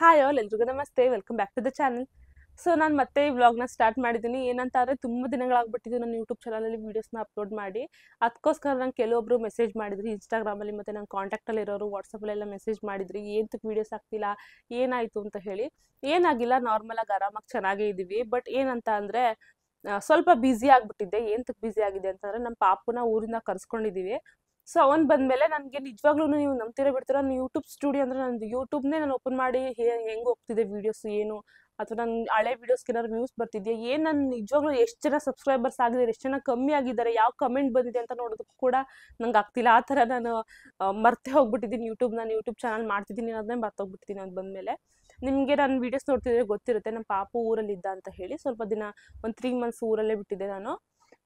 Hi all ಎಲ್ರಿಗೂ ನಮಸ್ತೆ, welcome back to the channel. So ನಾನು ಮತ್ತೆ ಈ ವ್ಲಾಗ್ನ ಸ್ಟಾರ್ಟ್ ಮಾಡಿದ್ದೀನಿ. ಏನಂತ ಅಂದರೆ ತುಂಬ ದಿನಗಳಾಗ್ಬಿಟ್ಟಿದ್ದು ನನ್ನ ಯೂಟ್ಯೂಬ್ ಚಾನಲಲ್ಲಿ ವೀಡಿಯೋಸ್ನ ಅಪ್ಲೋಡ್ ಮಾಡಿ. ಅದಕ್ಕೋಸ್ಕರ ನಂಗೆ ಕೆಲವೊಬ್ಬರು ಮೆಸೇಜ್ ಮಾಡಿದ್ರಿ ಇನ್ಸ್ಟಾಗ್ರಾಮಲ್ಲಿ, ಮತ್ತು ನನ್ನ ಕಾಂಟ್ಯಾಕ್ಟಲ್ಲಿ ಇರೋರು ವಾಟ್ಸಪ್ಪಲ್ಲೆಲ್ಲ ಮೆಸೇಜ್ ಮಾಡಿದ್ರಿ, ಏನಕ್ಕೆ ವೀಡಿಯೋಸ್ ಆಗ್ತಿಲ್ಲ, ಏನಾಯಿತು ಅಂತ ಹೇಳಿ. ಏನಾಗಿಲ್ಲ, ನಾರ್ಮಲಾಗಿ ಆರಾಮಾಗಿ ಚೆನ್ನಾಗೇ ಇದ್ದೀವಿ. ಬಟ್ ಏನಂತ ಅಂದರೆ ಸ್ವಲ್ಪ ಬ್ಯುಸಿ ಆಗಿಬಿಟ್ಟಿದ್ದೆ. ಏನಕ್ಕೆ ಬ್ಯುಸಿ ಆಗಿದೆ ಅಂತಂದರೆ ನಮ್ಮ ಪಾಪುನ ಊರಿಂದ ಕರ್ಸ್ಕೊಂಡಿದ್ದೀವಿ. ಸೊ ಅವ್ನು ಬಂದಮೇಲೆ ನನಗೆ ನಿಜವಾಗ್ಲೂ ನೀವು ನಂಬ್ತಿರೋ ಬಿಡ್ತೀರೋ, ನಾನು ಯೂಟ್ಯೂಬ್ ಸ್ಟುಡಿಯೋ ಅಂದರೆ ನಂದು ಯೂಟ್ಯೂಬ್ನೇ ನಾನು ಓಪನ್ ಮಾಡಿ ಹೆಂಗೆ ಹೋಗ್ತಿದೆ ವೀಡಿಯೋಸ್ ಏನು, ಅಥವಾ ನನ್ನ ಹಳೆ ವೀಡಿಯೋಸ್ಗೆ ಏನಾದ್ರು ವ್ಯೂಸ್ ಬರ್ತಿದೆಯಾ, ಏನು ನಾನು ನಿಜವಾಗ್ಲೂ ಎಷ್ಟು ಜನ ಸಬ್ಸ್ಕ್ರೈಬರ್ಸ್ ಆಗಿದ್ದಾರೆ, ಎಷ್ಟು ಜನ ಕಮ್ಮಿ ಆಗಿದ್ದಾರೆ, ಯಾವ ಕಮೆಂಟ್ ಬಂದಿದೆ ಅಂತ ನೋಡೋದಕ್ಕೂ ಕೂಡ ನಂಗೆ ಆಗ್ತಿಲ್ಲ. ಆ ಥರ ನಾನು ಮರ್ತೇ ಹೋಗ್ಬಿಟ್ಟಿದ್ದೀನಿ ನಾನು ಯೂಟ್ಯೂಬ್ ಚಾನಲ್ ಮಾಡ್ತಿದ್ದೀನಿ ಅನ್ನೋದನ್ನೇ ಮರ್ತೋಗ್ಬಿಟ್ಟಿದ್ದೀನಿ ಅದು ಬಂದಮೇಲೆ. ನಿಮಗೆ ನನ್ನ ವೀಡಿಯೋಸ್ ನೋಡ್ತಿದ್ರೆ ಗೊತ್ತಿರುತ್ತೆ, ನಮ್ಮ ಪಾಪು ಊರಲ್ಲಿದ್ದ ಅಂತ ಹೇಳಿ. ಸ್ವಲ್ಪ ದಿನ ಒಂದು 3 ಮಂತ್ಸ್ ಊರಲ್ಲೇ ಬಿಟ್ಟಿದ್ದೆ ನಾನು.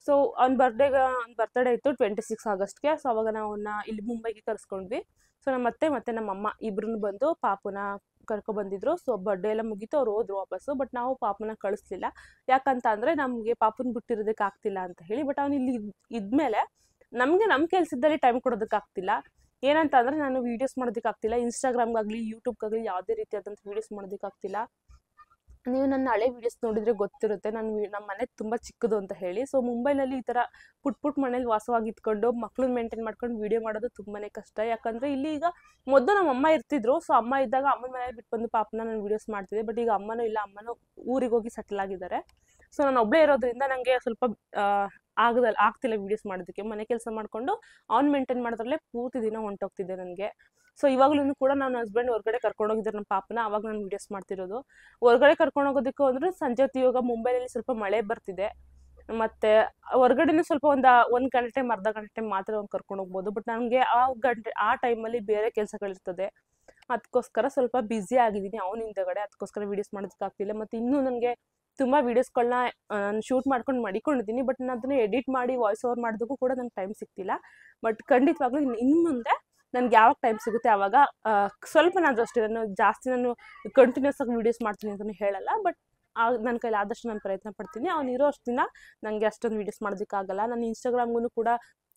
ಸೊ ಅವ್ನ ಬರ್ತಡೇ ಇತ್ತು 26 ಆಗಸ್ಟ್ಗೆ. ಸೊ ಅವಾಗ ನಾವು ಅವನ್ನ ಇಲ್ಲಿ ಮುಂಬೈಗೆ ಕರ್ಸ್ಕೊಂಡ್ವಿ. ಸೊ ನಮ್ಮ ಮತ್ತೆ ನಮ್ಮ ಅಮ್ಮ ಇಬ್ರು ಬಂದು ಪಾಪುನ ಕರ್ಕೊಬಂದಿದ್ರು. ಸೊ ಬರ್ಡೇ ಎಲ್ಲ ಮುಗೀತು, ಅವ್ರು ಹೋದ್ರು ವಾಪಸ್ಸು. ಬಟ್ ನಾವು ಪಾಪುನ ಕಳಿಸ್ಲಿಲ್ಲ, ಯಾಕಂತ ಅಂದರೆ ನಮಗೆ ಪಾಪುನ ಬಿಟ್ಟಿರೋದಕ್ಕೆ ಆಗ್ತಿಲ್ಲ ಅಂತ ಹೇಳಿ. ಬಟ್ ಅವ್ನು ಇಲ್ಲಿ ಇದ್ಮೇಲೆ ನಮಗೆ ನಮ್ಮ ಕೆಲಸದಲ್ಲಿ ಟೈಮ್ ಕೊಡೋದಕ್ಕಾಗ್ತಿಲ್ಲ. ಏನಂತ ಅಂದರೆ ನಾನು ವೀಡಿಯೋಸ್ ಮಾಡೋದಕ್ಕಾಗ್ತಿಲ್ಲ, ಇನ್ಸ್ಟಾಗ್ರಾಮ್ಗಾಗಲಿ ಯೂಟ್ಯೂಬ್ಗಾಗಲಿ ಯಾವುದೇ ರೀತಿಯಾದಂಥ ವೀಡಿಯೋಸ್ ಮಾಡೋದಕ್ಕಾಗ್ತಿಲ್ಲ. ನೀವು ನನ್ನ ಹಳೆ ವೀಡಿಯೋಸ್ ನೋಡಿದರೆ ಗೊತ್ತಿರುತ್ತೆ ನಮ್ಮ ಮನೆ ತುಂಬ ಚಿಕ್ಕದು ಅಂತ ಹೇಳಿ. ಸೊ ಮುಂಬೈನಲ್ಲಿ ಈ ಥರ ಪುಟ್ ಮನೇಲಿ ವಾಸವಾಗಿ ಇದ್ಕೊಂಡು ಮಕ್ಳನ್ನ ಮೇಂಟೈನ್ ಮಾಡ್ಕೊಂಡು ವೀಡಿಯೋ ಮಾಡೋದು ತುಂಬಾ ಕಷ್ಟ. ಯಾಕಂದರೆ ಇಲ್ಲಿ ಈಗ ಮೊದಲು ನಮ್ಮ ಅಮ್ಮ ಇರ್ತಿದ್ರು. ಸೊ ಅಮ್ಮ ಇದ್ದಾಗ ಅಮ್ಮನ ಮನೇಲಿ ಬಿಟ್ಟು ಬಂದು ಪಾಪನ ನಾನು ವೀಡಿಯೋಸ್ ಮಾಡ್ತಿದ್ದೆ. ಬಟ್ ಈಗ ಅಮ್ಮನೂ ಇಲ್ಲ, ಅಮ್ಮನೂ ಊರಿಗೆ ಹೋಗಿ ಸೆಟಲ್ ಆಗಿದ್ದಾರೆ. ಸೊ ನಾನು ಒಬ್ಬಳೇ ಇರೋದ್ರಿಂದ ನನಗೆ ಸ್ವಲ್ಪ ಆಗ್ತಿಲ್ಲ ವೀಡಿಯೋಸ್ ಮಾಡೋದಕ್ಕೆ. ಮನೆ ಕೆಲಸ ಮಾಡಿಕೊಂಡು ಅವ್ನು ಮೇಂಟೈನ್ ಮಾಡೋದ್ರಲ್ಲೇ ಪೂರ್ತಿ ದಿನ ಹೊಂಟೋಗ್ತಿದ್ದೆ ನನಗೆ. ಸೊ ಇವಾಗಲೂ ಕೂಡ ನನ್ನ ಹಸ್ಬೆಂಡ್ ಹೊರಗಡೆ ಕರ್ಕೊಂಡೋಗಿದ್ದಾರೆ ನಮ್ಮ ಪಾಪನ, ಅವಾಗ ನಾನು ವೀಡಿಯೋಸ್ ಮಾಡ್ತಿರೋದು. ಹೊರಗಡೆ ಕರ್ಕೊಂಡೋಗೋದಕ್ಕೂ ಅಂದರೆ ಸಂಜೆ ಹೊತ್ತು ಇವಾಗ ಮುಂಬೈನಲ್ಲಿ ಸ್ವಲ್ಪ ಮಳೆ ಬರ್ತಿದೆ, ಮತ್ತು ಹೊರಗಡೆನೂ ಸ್ವಲ್ಪ ಒಂದು ಗಂಟೆ ಅರ್ಧ ಗಂಟೆ ಮಾತ್ರ ಅವ್ನು ಕರ್ಕೊಂಡು ಹೋಗ್ಬೋದು. ಬಟ್ ನನಗೆ ಆ ಟೈಮಲ್ಲಿ ಬೇರೆ ಕೆಲಸಗಳಿರ್ತದೆ, ಅದಕ್ಕೋಸ್ಕರ ಸ್ವಲ್ಪ ಬ್ಯುಸಿ ಆಗಿದ್ದೀನಿ ಅವ್ನ ಹಿಂದೆಗಡೆ. ಅದಕ್ಕೋಸ್ಕರ ವೀಡಿಯೋಸ್ ಮಾಡೋದಕ್ಕಾಗ್ತಿಲ್ಲ. ಮತ್ತು ಇನ್ನೂ ನನಗೆ ತುಂಬ ವೀಡಿಯೋಸ್ಗಳನ್ನ ನಾನು ಶೂಟ್ ಮಾಡ್ಕೊಂಡು ಮಡಿಕೊಂಡಿದ್ದೀನಿ. ಬಟ್ ನಾನು ಅದನ್ನು ಎಡಿಟ್ ಮಾಡಿ ವಾಯ್ಸ್ ಓವರ್ ಮಾಡೋದಕ್ಕೂ ಕೂಡ ನಂಗೆ ಟೈಮ್ ಸಿಗ್ತಿಲ್ಲ. ಬಟ್ ಖಂಡಿತವಾಗ್ಲೂ ಇನ್ನು ಮುಂದೆ ನನಗೆ ಯಾವಾಗ ಟೈಮ್ ಸಿಗುತ್ತೆ ಆವಾಗ ಸ್ವಲ್ಪನಾದರೂ ಅಷ್ಟೇ, ನಾನು ಕಂಟಿನ್ಯೂಸ್ ಆಗಿ ವೀಡಿಯೋಸ್ ಮಾಡ್ತೀನಿ ಅಂತಲೂ ಹೇಳಲ್ಲ. ಬಟ್ ನನ್ನ ಕೈಲಿ ಆದಷ್ಟು ನಾನು ಪ್ರಯತ್ನ ಪಡ್ತೀನಿ. ಅವ್ನು ಇರೋ ಅಷ್ಟು ದಿನ ನನಗೆ ಅಷ್ಟೊಂದು ವೀಡಿಯೋಸ್ ಮಾಡೋದಕ್ಕಾಗಲ್ಲ. ನಾನು ಇನ್ಸ್ಟಾಗ್ರಾಮ್ಗೂ ಕೂಡ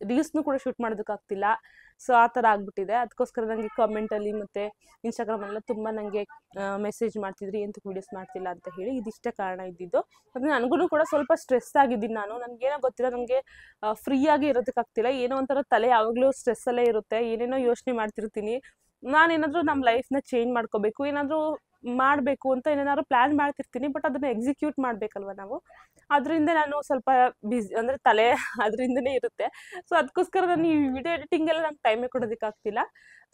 ರೀಲ್ಸ್ನೂ ಕೂಡ ಶೂಟ್ ಮಾಡೋದಕ್ಕಾಗ್ತಿಲ್ಲ. ಸೊ ಆ ಥರ ಆಗಿಬಿಟ್ಟಿದೆ. ಅದಕ್ಕೋಸ್ಕರ ನನಗೆ ಕಮೆಂಟಲ್ಲಿ ಮತ್ತು ಇನ್ಸ್ಟಾಗ್ರಾಮಲ್ಲೆಲ್ಲ ತುಂಬ ನನಗೆ ಮೆಸೇಜ್ ಮಾಡ್ತಿದ್ರಿ ಎಂತಕ್ಕೆ ವೀಡಿಯೋಸ್ ಮಾಡ್ತಿಲ್ಲ ಅಂತ ಹೇಳಿ. ಇದಿಷ್ಟೇ ಕಾರಣ ಇದ್ದಿದ್ದು. ಮತ್ತು ನನಗೂ ಕೂಡ ಸ್ವಲ್ಪ ಸ್ಟ್ರೆಸ್ ಆಗಿದ್ದೀನಿ ನನಗೇನೋ ಗೊತ್ತಿಲ್ಲ, ನನಗೆ ಫ್ರೀಯಾಗಿ ಇರೋದಕ್ಕಾಗ್ತಿಲ್ಲ. ಏನೋ ಒಂಥರ ತಲೆ ಯಾವಾಗಲೂ ಸ್ಟ್ರೆಸ್ಸಲ್ಲೇ ಇರುತ್ತೆ, ಏನೇನೋ ಯೋಚನೆ ಮಾಡ್ತಿರ್ತೀನಿ. ನಾನೇನಾದರೂ ನಮ್ಮ ಲೈಫ್ನ ಚೇಂಜ್ ಮಾಡ್ಕೋಬೇಕು, ಏನಾದರೂ ಮಾಡಬೇಕು ಅಂತ ಏನೇನಾದ್ರು ಪ್ಲ್ಯಾನ್ ಮಾಡ್ತಿರ್ತೀನಿ. ಬಟ್ ಅದನ್ನು ಎಕ್ಸಿಕ್ಯೂಟ್ ಮಾಡಬೇಕಲ್ವ ನಾವು. ಅದರಿಂದ ನಾನು ಸ್ವಲ್ಪ ಬಿಸಿ ಅಂದರೆ ತಲೆ ಅದರಿಂದನೇ ಇರುತ್ತೆ. ಸೊ ಅದಕ್ಕೋಸ್ಕರ ನಾನು ಈ ವಿಡಿಯೋ ಎಡಿಟಿಂಗೆಲ್ಲ ನಂಗೆ ಟೈಮೇ ಕೊಡೋದಕ್ಕಾಗ್ತಿಲ್ಲ.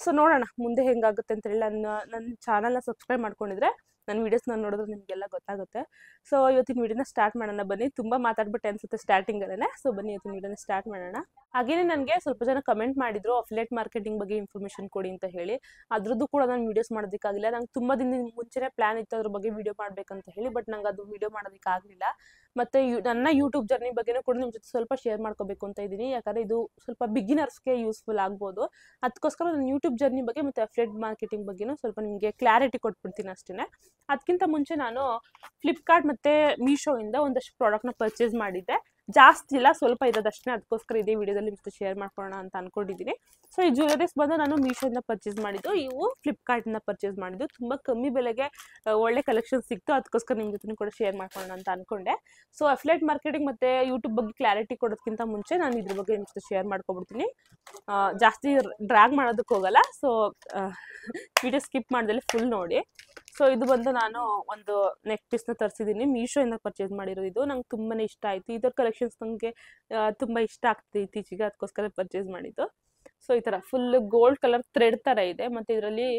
ಸೊ ನೋಡೋಣ ಮುಂದೆ ಹೆಂಗಾಗುತ್ತೆ ಅಂತೇಳಿ. ನನ್ನ ಚಾನಲ್ನ ಸಬ್ಸ್ಕ್ರೈಬ್ ಮಾಡ್ಕೊಂಡಿದ್ರೆ ನನ್ನ ವೀಡಿಯೋಸ್ನ ನೋಡಿದ್ರೆ ನಿಮಗೆಲ್ಲ ಗೊತ್ತಾಗುತ್ತೆ. ಸೊ ಇವತ್ತಿನ ವೀಡಿಯೋನ ಸ್ಟಾರ್ಟ್ ಮಾಡೋಣ ಬನ್ನಿ. ತುಂಬ ಮಾತಾಡ್ಬಿಟ್ಟೆ ಅನಿಸುತ್ತೆ ಸ್ಟಾರ್ಟಿಂಗಲ್ಲೇ. ಸೊ ಬನ್ನಿ ಇವತ್ತಿನ ವೀಡಿಯೋನ ಸ್ಟಾರ್ಟ್ ಮಾಡೋಣ. ಹಾಗೇನೇ ನನಗೆ ಸ್ವಲ್ಪ ಜನ ಕಮೆಂಟ್ ಮಾಡಿದ್ರು ಅಫಿಲಿಯೇಟ್ ಮಾರ್ಕೆಟಿಂಗ್ ಬಗ್ಗೆ ಇನ್ಫಾರ್ಮೇಷನ್ ಕೊಡಿ ಅಂತ ಹೇಳಿ. ಅದ್ರದ್ದು ಕೂಡ ನಾನು ವೀಡಿಯೋಸ್ ಮಾಡೋದಕ್ಕಾಗಿಲ್ಲ. ನಂಗೆ ತುಂಬ ದಿನದ ಮುಂಚೆನೇ ಪ್ಲ್ಯಾನ್ ಇತ್ತು ಅದ್ರ ಬಗ್ಗೆ ವೀಡಿಯೋ ಮಾಡಬೇಕಂತ ಹೇಳಿ. ಬಟ್ ನಂಗೆ ಅದು ವೀಡಿಯೋ ಮಾಡೋದಕ್ಕಾಗಲಿಲ್ಲ. ಮತ್ತು ನನ್ನ ಯೂಟ್ಯೂಬ್ ಜರ್ನಿ ಬಗ್ಗೆನೂ ಕೂಡ ನಿಮ್ಮ ಜೊತೆ ಸ್ವಲ್ಪ ಶೇರ್ ಮಾಡ್ಕೋಬೇಕು ಅಂತ ಇದ್ದೀನಿ. ಯಾಕಂದರೆ ಇದು ಸ್ವಲ್ಪ ಬಿಗಿನರ್ಸ್ಗೆ ಯೂಸ್ಫುಲ್ ಆಗ್ಬೋದು. ಅದಕ್ಕೋಸ್ಕರ ನಾನು ಯೂಟ್ಯೂಬ್ ಜರ್ನಿ ಬಗ್ಗೆ ಮತ್ತು ಅಫಿಲಿಯೇಟ್ ಮಾರ್ಕೆಟಿಂಗ್ ಬಗ್ಗೆನೂ ಸ್ವಲ್ಪ ನಿಮಗೆ ಕ್ಲಾರಿಟಿ ಕೊಟ್ಬಿಡ್ತೀನಿ ಅಷ್ಟೇ. ಅದಕ್ಕಿಂತ ಮುಂಚೆ ನಾನು ಫ್ಲಿಪ್ಕಾರ್ಟ್ ಮತ್ತು ಮೀಶೋಯಿಂದ ಒಂದಷ್ಟು ಪ್ರಾಡಕ್ಟ್ನ ಪರ್ಚೇಸ್ ಮಾಡಿದ್ದೆ. ಜಾಸ್ತಿ ಇಲ್ಲ, ಸ್ವಲ್ಪ ಇರೋದಷ್ಟೇ. ಅದಕ್ಕೋಸ್ಕರ ಇದೇ ವಿಡಿಯೋದಲ್ಲಿ ನಿಮ್ಮ ಜೊತೆ ಶೇರ್ ಮಾಡ್ಕೊಳ್ಳೋಣ ಅಂತ ಅಂದ್ಕೊಂಡಿದ್ದೀನಿ. ಸೊ ಈ ಜ್ಯುವೆಲರೀಸ್ ಬಂದು ನಾನು ಮೀಶೋಯಿಂದ ಪರ್ಚೇಸ್ ಮಾಡಿದ್ದು, ಇವು ಫ್ಲಿಪ್ಕಾರ್ಟಿಂದ ಪರ್ಚೇಸ್ ಮಾಡಿದ್ದು. ತುಂಬ ಕಮ್ಮಿ ಬೆಲೆಗೆ ಒಳ್ಳೆ ಕಲೆಕ್ಷನ್ ಸಿಕ್ತು. ಅದಕ್ಕೋಸ್ಕರ ನಿಮ್ಮ ಜೊತೆ ಕೂಡ ಶೇರ್ ಮಾಡ್ಕೊಳ್ಳೋಣ ಅಂತ ಅಂದ್ಕೊಂಡೆ. ಸೊ ಅಫಿಲಿಯೇಟ್ ಮಾರ್ಕೆಟಿಂಗ್ ಮತ್ತು ಯೂಟ್ಯೂಬ್ ಬಗ್ಗೆ ಕ್ಲಾರಿಟಿ ಕೊಡೋದಕ್ಕಿಂತ ಮುಂಚೆ ನಾನು ಇದ್ರ ಬಗ್ಗೆ ನಿಮ್ಮ ಜೊತೆ ಶೇರ್ ಮಾಡ್ಕೊಬಿಡ್ತೀನಿ. ಜಾಸ್ತಿ ಡ್ರ್ಯಾಗ್ ಮಾಡೋದಕ್ಕೆ ಹೋಗಲ್ಲ. ಸೊ ವಿಡಿಯೋ ಸ್ಕಿಪ್ ಮಾಡ್ದಲ್ಲಿ ಫುಲ್ ನೋಡಿ. ಸೊ ಇದು ಬಂದು ನಾನು ಒಂದು ನೆಕ್ ಪೀಸ್ನ ತರಿಸಿದ್ದೀನಿ, ಮೀಶೋಯಿಂದ ಪರ್ಚೇಸ್ ಮಾಡಿರೋದು. ಇದು ನಂಗೆ ತುಂಬಾ ಇಷ್ಟ ಆಯಿತು. ಇದರ ಕಲೆಕ್ಷನ್ಸ್ ನನಗೆ ತುಂಬ ಇಷ್ಟ ಆಗ್ತಿದೆ ಇತ್ತೀಚೆಗೆ, ಅದಕ್ಕೋಸ್ಕರ ಪರ್ಚೇಸ್ ಮಾಡಿದ್ದು. ಸೊ ಈ ಥರ ಫುಲ್ ಗೋಲ್ಡ್ ಕಲರ್ ಥ್ರೆಡ್ ಥರ ಇದೆ, ಮತ್ತು ಇದರಲ್ಲಿ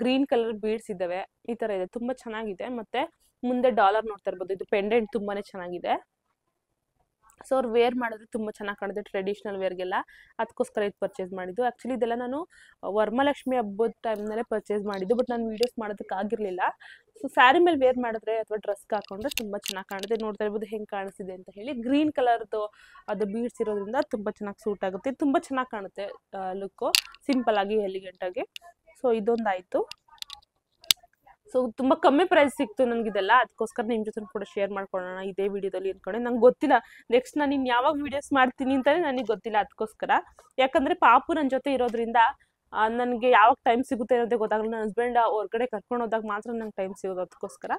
ಗ್ರೀನ್ ಕಲರ್ ಬೀಡ್ಸ್ ಇದ್ದಾವೆ. ಈ ಥರ ಇದೆ, ತುಂಬ ಚೆನ್ನಾಗಿದೆ. ಮತ್ತು ಮುಂದೆ ಡಾಲರ್ ನೋಡ್ತಾ ಇರ್ಬೋದು, ಇದು ಪೆಂಡೆಂಟ್ ತುಂಬಾ ಚೆನ್ನಾಗಿದೆ. ಸೊ ಅವ್ರು ವೇರ್ ಮಾಡಿದ್ರೆ ತುಂಬ ಚೆನ್ನಾಗಿ ಕಾಣುತ್ತೆ ಟ್ರೆಡಿಷ್ನಲ್ ವೇರ್ಗೆಲ್ಲ. ಅದಕ್ಕೋಸ್ಕರ ಇದು ಪರ್ಚೇಸ್ ಮಾಡಿದ್ದು. ಆ್ಯಕ್ಚುಲಿ ಇದೆಲ್ಲ ನಾನು ವರಮಹಾಲಕ್ಷ್ಮಿ ಹಬ್ಬದ ಟೈಮ್ನಲ್ಲೇ ಪರ್ಚೇಸ್ ಮಾಡಿದ್ದು. ಬಟ್ ನಾನು ವೀಡಿಯೋಸ್ ಮಾಡೋದಕ್ಕಾಗಿರಲಿಲ್ಲ. ಸೊ ಸ್ಯಾರಿ ಮೇಲೆ ವೇರ್ ಮಾಡಿದ್ರೆ ಅಥವಾ ಡ್ರೆಸ್ಗೆ ಹಾಕೊಂಡ್ರೆ ತುಂಬ ಚೆನ್ನಾಗಿ ಕಾಣುತ್ತೆ. ನೋಡ್ತಾ ಇರ್ಬೋದು ಹೆಂಗೆ ಕಾಣಿಸ್ತಿದೆ ಅಂತ ಹೇಳಿ. ಗ್ರೀನ್ ಕಲರ್ದು ಅದು ಬೀಡ್ಸ್ ಇರೋದ್ರಿಂದ ತುಂಬ ಚೆನ್ನಾಗಿ ಸೂಟ್ ಆಗುತ್ತೆ, ತುಂಬ ಚೆನ್ನಾಗಿ ಕಾಣುತ್ತೆ ಲುಕ್ಕು, ಸಿಂಪಲ್ಲಾಗಿ ಎಲಿಗೆಂಟಾಗಿ. ಸೊ ಇದೊಂದಾಯಿತು. ಸೊ ತುಂಬ ಕಮ್ಮಿ ಪ್ರೈಸ್ ಸಿಕ್ತು ನನಗಿದೆಲ್ಲ. ಅದಕ್ಕೋಸ್ಕರ ನಿಮ್ಮ ಜೊತೆ ಕೂಡ ಶೇರ್ ಮಾಡ್ಕೊಳ್ಳೋಣ ಇದೇ ವಿಡಿಯೋದಲ್ಲಿ ಅಂದ್ಕೊಂಡೆ. ನಂಗೆ ಗೊತ್ತಿಲ್ಲ ನೆಕ್ಸ್ಟ್ ನಾನು ಇನ್ನು ಯಾವಾಗ ವೀಡಿಯೋಸ್ ಮಾಡ್ತೀನಿ ಅಂತಲೇ ನನಗೆ ಗೊತ್ತಿಲ್ಲ. ಅದಕ್ಕೋಸ್ಕರ ಯಾಕಂದರೆ ಪಾಪು ನನ್ನ ಜೊತೆ ಇರೋದ್ರಿಂದ ನನಗೆ ಯಾವಾಗ ಟೈಮ್ ಸಿಗುತ್ತೆ ಅನ್ನೋದೇ ಗೊತ್ತಾಗಲ್ಲ. ನನ್ನ ಹಸ್ಬೆಂಡ್ ಹೊರಗಡೆ ಕರ್ಕೊಂಡು ಹೋದಾಗ ಮಾತ್ರ ನಂಗೆ ಟೈಮ್ ಸಿಗೋದು ಅದಕ್ಕೋಸ್ಕರ.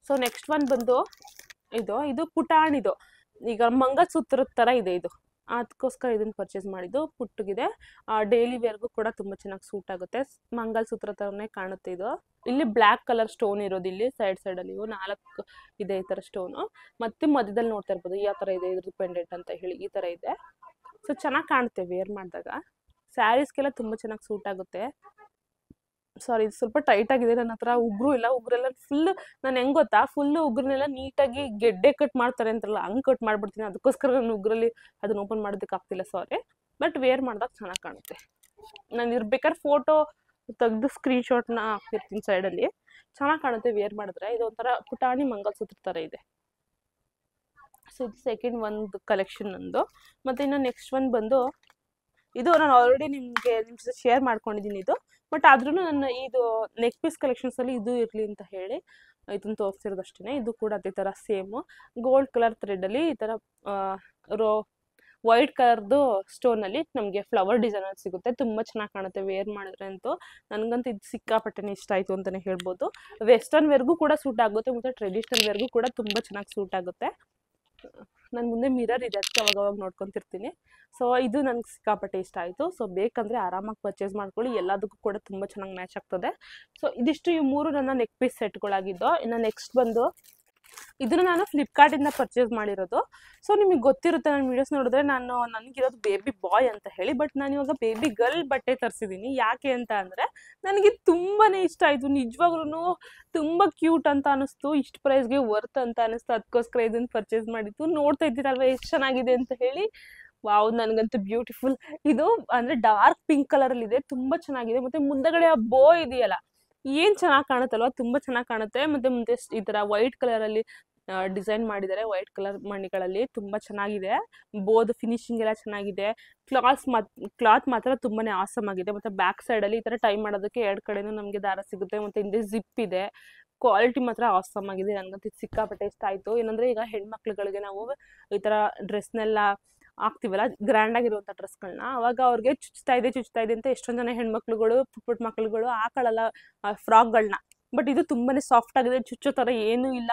ಸೊ ನೆಕ್ಸ್ಟ್ ಒನ್ ಬಂದು ಇದು ಪುಟಾಣಿದು, ಈಗ ಮಂಗಲಸೂತ್ರದ ಥರ ಇದೆ ಇದು, ಅದಕ್ಕೋಸ್ಕರ ಇದನ್ನು ಪರ್ಚೇಸ್ ಮಾಡಿದ್ದು. ಪುಟ್ಟಗಿದೆ, ಡೈಲಿ ವೇರ್ಗೂ ಕೂಡ ತುಂಬ ಚೆನ್ನಾಗಿ ಸೂಟ್ ಆಗುತ್ತೆ. ಮಂಗಲಸೂತ್ರ ಥರನೇ ಕಾಣುತ್ತೆ ಇದು. ಇಲ್ಲಿ ಬ್ಲ್ಯಾಕ್ ಕಲರ್ ಸ್ಟೋನ್ ಇರೋದು, ಇಲ್ಲಿ ಸೈಡಲ್ಲಿ ಇವು 4 ಇದೆ ಈ ಥರ ಸ್ಟೋನು. ಮತ್ತೆ ಮಧ್ಯದಲ್ಲಿ ನೋಡ್ತಾ ಇರ್ಬೋದು ಯಾವ ಥರ ಇದೆ ಇದ್ರದ್ದು ಪೆಂಡೆಂಟ್ ಅಂತ ಹೇಳಿ, ಈ ಥರ ಇದೆ. ಸೊ ಚೆನ್ನಾಗಿ ಕಾಣುತ್ತೆ ವೇರ್ ಮಾಡಿದಾಗ, ಸ್ಯಾರೀಸ್ಗೆಲ್ಲ ತುಂಬ ಚೆನ್ನಾಗಿ ಸೂಟ್ ಆಗುತ್ತೆ. ಸಾರಿ, ಇದು ಸ್ವಲ್ಪ ಟೈಟ್ ಆಗಿದೆ, ನನ್ನ ಹತ್ರ ಉಗುರು ಇಲ್ಲ. ಉಗುರೆಲ್ಲ ಫುಲ್, ನಾನು ಹೆಂಗೆ ಗೊತ್ತಾ, ಫುಲ್ಲು ಉಗುರನ್ನೆಲ್ಲ ನೀಟಾಗಿ ಗೆಡ್ಡೆ ಕಟ್ ಮಾಡ್ತಾರೆ ಅಂತಾರಲ್ಲ, ಹಂಗೆ ಕಟ್ ಮಾಡ್ಬಿಡ್ತೀನಿ. ಅದಕ್ಕೋಸ್ಕರ ನಾನು ಉಗುರಲ್ಲಿ ಅದನ್ನ ಓಪನ್ ಮಾಡೋದಕ್ಕೆ ಆಗ್ತಿಲ್ಲ, ಸಾರಿ. ಬಟ್ ವೇರ್ ಮಾಡಿದಾಗ ಚೆನ್ನಾಗಿ ಕಾಣುತ್ತೆ. ನಾನು ಇರ್ಬೇಕಾದ್ರೆ ಫೋಟೋ ತೆಗೆದು ಸ್ಕ್ರೀನ್ಶಾಟ್ನ ಹಾಕ್ತಿರ್ತೀನಿ ಸೈಡಲ್ಲಿ. ಚೆನ್ನಾಗಿ ಕಾಣುತ್ತೆ ವೇರ್ ಮಾಡಿದ್ರೆ. ಇದು ಒಂಥರ ಪುಟಾಣಿ ಮಂಗಲಸೂತ್ರ ಥರ ಇದೆ. ಸೊ ಇದು ಸೆಕೆಂಡ್ ಒಂದು ಕಲೆಕ್ಷನ್ ನಂದು. ಮತ್ತು ಇನ್ನು ನೆಕ್ಸ್ಟ್ ಒನ್ ಬಂದು ಇದು ನಾನು ಆಲ್ರೆಡಿ ನಿಮ್ಮ ಜೊತೆ ಶೇರ್ ಮಾಡ್ಕೊಂಡಿದ್ದೀನಿ ಇದು. ಬಟ್ ಆದ್ರೂ ನನ್ನ ಇದು ನೆಕ್ ಪೀಸ್ ಕಲೆಕ್ಷನ್ಸಲ್ಲಿ ಇದು ಇರಲಿ ಅಂತ ಹೇಳಿ ಇದನ್ನು ತೋರಿಸಿರೋದು ಅಷ್ಟೇ. ಇದು ಕೂಡ ಅದೇ ಥರ ಸೇಮು ಗೋಲ್ಡ್ ಕಲರ್ ಥ್ರೆಡಲ್ಲಿ ಈ ಥರ ವೈಟ್ ಕಲರ್ದು ಸ್ಟೋನಲ್ಲಿ ನಮಗೆ ಫ್ಲವರ್ ಡಿಸೈನಲ್ಲಿ ಸಿಗುತ್ತೆ. ತುಂಬ ಚೆನ್ನಾಗಿ ಕಾಣುತ್ತೆ ವೇರ್ ಮಾಡಿದ್ರೆ ಅಂತೂ. ನನಗಂತೂ ಇದು ಸಿಕ್ಕಾಪಟ್ಟೆ ಇಷ್ಟ ಆಯಿತು ಅಂತಲೇ ಹೇಳ್ಬೋದು. ವೆಸ್ಟರ್ನ್ ವೇರ್ಗೂ ಕೂಡ ಸೂಟ್ ಆಗುತ್ತೆ ಮತ್ತು ಟ್ರೆಡಿಷ್ನಲ್ ವೇರ್ಗೂ ಕೂಡ ತುಂಬ ಚೆನ್ನಾಗಿ ಸೂಟ್ ಆಗುತ್ತೆ. ನನ್ನ ಮುಂದೆ ಮಿರರ್ ಇದೆ, ಅದಕ್ಕೆ ಅವಾಗವಾಗ ನೋಡ್ಕೊತಿರ್ತೀನಿ. ಸೊ ಇದು ನನಗೆ ಸಿಕ್ಕಾಪಟ್ಟೆ ಇಷ್ಟ ಆಯಿತು. ಸೊ ಬೇಕಂದರೆ ಆರಾಮಾಗಿ ಪರ್ಚೇಸ್ ಮಾಡ್ಕೊಳ್ಳಿ, ಎಲ್ಲದಕ್ಕೂ ಕೂಡ ತುಂಬ ಚೆನ್ನಾಗಿ ಮ್ಯಾಚ್ ಆಗ್ತದೆ. ಸೊ ಇದಿಷ್ಟು ಈ 3 ನನ್ನ ನೆಕ್ ಪೀಸ್ ಸೆಟ್ಗಳಾಗಿದ್ದು. ಇನ್ನು ನೆಕ್ಸ್ಟ್ ಬಂದು ಇದನ್ನು ನಾನು ಫ್ಲಿಪ್ಕಾರ್ಟಿಂದ ಪರ್ಚೇಸ್ ಮಾಡಿರೋದು. ಸೊ ನಿಮಗೆ ಗೊತ್ತಿರುತ್ತೆ ನನ್ನ ವೀಡಿಯೋಸ್ ನೋಡಿದ್ರೆ ನನಗಿರೋದು ಬೇಬಿ ಬಾಯ್ ಅಂತ ಹೇಳಿ. ಬಟ್ ನಾನು ಇವಾಗ ಬೇಬಿ ಗರ್ಲ್ ಬಟ್ಟೆ ತರಿಸಿದ್ದೀನಿ. ಯಾಕೆ ಅಂತ ಅಂದರೆ ನನಗೆ ತುಂಬಾ ಇಷ್ಟ ಆಯಿತು, ನಿಜವಾಗ್ಲೂ ತುಂಬ ಕ್ಯೂಟ್ ಅಂತ ಅನ್ನಿಸ್ತು, ಇಷ್ಟು ಪ್ರೈಸ್ಗೆ ವರ್ತ್ ಅಂತ ಅನ್ನಿಸ್ತು. ಅದಕ್ಕೋಸ್ಕರ ಇದನ್ನು ಪರ್ಚೇಸ್ ಮಾಡಿದ್ದು. ನೋಡ್ತಾ ಇದ್ದೀರಲ್ವ ಎಷ್ಟು ಚೆನ್ನಾಗಿದೆ ಅಂತ ಹೇಳಿ. ವಾವ್, ನನಗಂತೂ ಬ್ಯೂಟಿಫುಲ್. ಇದು ಅಂದರೆ ಡಾರ್ಕ್ ಪಿಂಕ್ ಕಲರಲ್ಲಿದೆ, ತುಂಬ ಚೆನ್ನಾಗಿದೆ. ಮತ್ತು ಮುಂದಗಡೆ ಆ ಬೋ ಇದೆಯಲ್ಲ, ಏನು ಚೆನ್ನಾಗಿ ಕಾಣುತ್ತಲ್ವ, ತುಂಬ ಚೆನ್ನಾಗಿ ಕಾಣುತ್ತೆ. ಮತ್ತು ಮುಂದೆ ಈ ಥರ ವೈಟ್ ಕಲರಲ್ಲಿ ಡಿಸೈನ್ ಮಾಡಿದ್ದಾರೆ, ವೈಟ್ ಕಲರ್ ಮಣಿಗಳಲ್ಲಿ ತುಂಬ ಚೆನ್ನಾಗಿದೆ. ಬೋದು ಫಿನಿಶಿಂಗ್ ಎಲ್ಲ ಚೆನ್ನಾಗಿದೆ. ಕ್ಲಾತ್ ಮಾತ್ರ ತುಂಬಾ ಆಸಮ್ ಆಗಿದೆ. ಮತ್ತು ಬ್ಯಾಕ್ ಸೈಡಲ್ಲಿ ಈ ಥರ ಟೈ ಮಾಡೋದಕ್ಕೆ 2 ಕಡೆನೂ ನಮಗೆ ದಾರ ಸಿಗುತ್ತೆ. ಮತ್ತು ಹಿಂದೆ ಜಿಪ್ ಇದೆ. ಕ್ವಾಲಿಟಿ ಮಾತ್ರ ಆಸಮ್ ಆಗಿದೆ. ನನಗಂತೂ ಸಿಕ್ಕಾಪಟ್ಟೆ ಇಷ್ಟ ಆಯಿತು. ಏನಂದರೆ ಈಗ ಹೆಣ್ಮಕ್ಳುಗಳಿಗೆ ನಾವು ಈ ಥರ ಡ್ರೆಸ್ನೆಲ್ಲ ಹಾಕ್ತೀವಲ್ಲ, ಗ್ರ್ಯಾಂಡಾಗಿರುವಂಥ ಡ್ರೆಸ್ಗಳನ್ನ, ಅವಾಗ ಅವ್ರಿಗೆ ಚುಚ್ತಾ ಇದೆ ಅಂತ ಎಷ್ಟೊಂದು ಜನ ಹೆಣ್ಮಕ್ಳುಗಳು ಪುಟ್ಟ ಮಕ್ಳುಗಳು ಹಾಕೊಳ್ಳಲ್ಲ ಫ್ರಾಕ್ಗಳನ್ನ. ಬಟ್ ಇದು ತುಂಬಾ ಸಾಫ್ಟ್ ಆಗಿದೆ, ಚುಚ್ಚೋ ಥರ ಏನೂ ಇಲ್ಲ.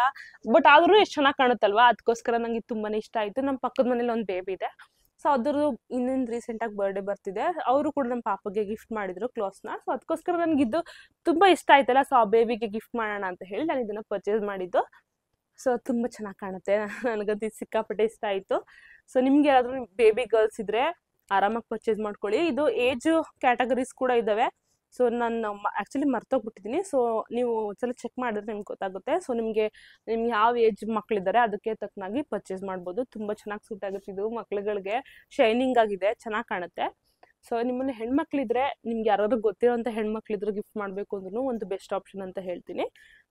ಬಟ್ ಆದರೂ ಎಷ್ಟು ಚೆನ್ನಾಗಿ ಕಾಣುತ್ತಲ್ವ, ಅದಕ್ಕೋಸ್ಕರ ನನಗೆ ತುಂಬಾ ಇಷ್ಟ ಆಯಿತು. ನಮ್ಮ ಪಕ್ಕದ ಮನೇಲಿ ಒಂದು ಬೇಬಿ ಇದೆ. ಸೊ ಅದ್ರದ್ದು ಇನ್ನೊಂದು ರೀಸೆಂಟಾಗಿ ಬರ್ಡೇ ಬರ್ತಿದೆ. ಅವರು ಕೂಡ ನಮ್ಮ ಪಾಪಗೆ ಗಿಫ್ಟ್ ಮಾಡಿದರು ಕ್ಲಾತ್ಸ್ನ. ಸೊ ಅದಕ್ಕೋಸ್ಕರ ನನಗಿದ್ದು ತುಂಬ ಇಷ್ಟ ಆಯ್ತಲ್ಲ, ಸೊ ಆ ಬೇಬಿಗೆ ಗಿಫ್ಟ್ ಮಾಡೋಣ ಅಂತ ಹೇಳಿ ನಾನು ಇದನ್ನು ಪರ್ಚೇಸ್ ಮಾಡಿದ್ದು. ಸೊ ತುಂಬ ಚೆನ್ನಾಗಿ ಕಾಣುತ್ತೆ, ನನಗಂತೂ ಸಿಕ್ಕಾಪಟ್ಟೆ ಇಷ್ಟ ಆಯಿತು. ಸೊ ನಿಮ್ಗೆ ಯಾರಾದರೂ ಬೇಬಿ ಗರ್ಲ್ಸ್ ಇದ್ದರೆ ಆರಾಮಾಗಿ ಪರ್ಚೇಸ್ ಮಾಡ್ಕೊಳ್ಳಿ. ಇದು ಏಜ್ ಕ್ಯಾಟಗರೀಸ್ ಕೂಡ ಇದ್ದಾವೆ. ಸೊ ನಾನು ಆ್ಯಕ್ಚುಲಿ ಮರ್ತೋಗ್ಬಿಟ್ಟಿದ್ದೀನಿ. ಸೊ ನೀವು ಒಂದ್ಸಲ ಚೆಕ್ ಮಾಡಿದ್ರೆ ನಿಮ್ಗೆ ಗೊತ್ತಾಗುತ್ತೆ. ಸೊ ನಿಮ್ಗೆ ಯಾವ ಏಜ್ ಮಕ್ಕಳಿದ್ದಾರೆ ಅದಕ್ಕೆ ತಕ್ಕನಾಗಿ ಪರ್ಚೇಸ್ ಮಾಡ್ಬೋದು. ತುಂಬ ಚೆನ್ನಾಗಿ ಸೂಟ್ ಆಗುತ್ತೆ. ಇದು ಮಕ್ಳುಗಳಿಗೆ ಶೈನಿಂಗ್ ಆಗಿದೆ, ಚೆನ್ನಾಗಿ ಕಾಣುತ್ತೆ. ಸೊ ನಿಮ್ಮನ್ನು ಹೆಣ್ಮಕ್ಳಿದ್ರೆ, ನಿಮ್ಗೆ ಯಾರಾದರೂ ಗೊತ್ತಿರೋಂಥ ಹೆಣ್ಮಕ್ಳಿದ್ರು ಗಿಫ್ಟ್ ಮಾಡಬೇಕು ಅಂದ್ರೂ ಒಂದು ಬೆಸ್ಟ್ ಆಪ್ಷನ್ ಅಂತ ಹೇಳ್ತೀನಿ.